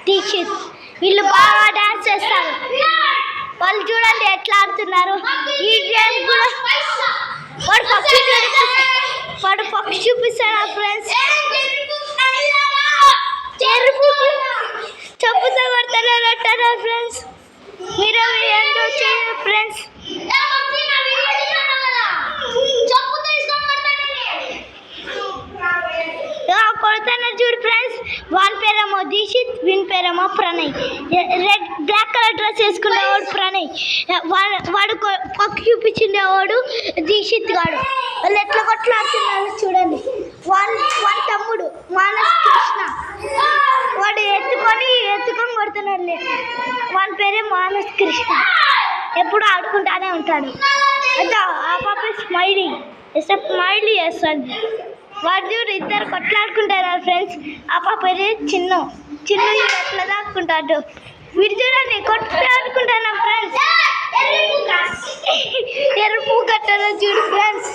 దీక్షిత్. వీళ్ళు బాగా డాన్స్ చేస్తారు. వాళ్ళు చూడండి ఎట్లా ఆడుతున్నారు. ఈ గేమ్ కూడా వాడు పక్షి చూపిస్తాడు ఫ్రెండ్స్. చెప్పుతో కొడతారు ఫ్రెండ్స్. మీరు ఏంటో చేయండి ఫ్రెండ్స్. కొడతాను చూడు ఫ్రెండ్స్. వాని పేరేమో దీక్షిత్, వీని పేరేమో Pranay. Red black colour dress వేసుకునేవాడు ప్రణయ్. వాడు పక్షి చూపించిండేవాడు దీక్షిత్ గాడు. వాళ్ళు ఎట్లా కొట్లాడుతున్నారు చూడండి. వాని తమ్ముడు మానస్ కృష్ణ. వాడు ఎత్తుకొని కొడుతున్నాడు. వాని పేరే మానస్ కృష్ణ. ఎప్పుడు ఆడుకుంటానే ఉంటాడు. అయితే ఆ పాప స్మైలీ వేస్తాడు. వాడు చూడు ఇద్దరు కొట్లాడుకుంటారు ఫ్రెండ్స్. ఆ పాప పేరు చిన్ను ఎట్లా దాక్కుంటాడు. వీడు చూడండి కొట్లాడుకుంటాను ఫ్రెండ్స్. ఎరుపు కట్టారు చూడు ఫ్రెండ్స్.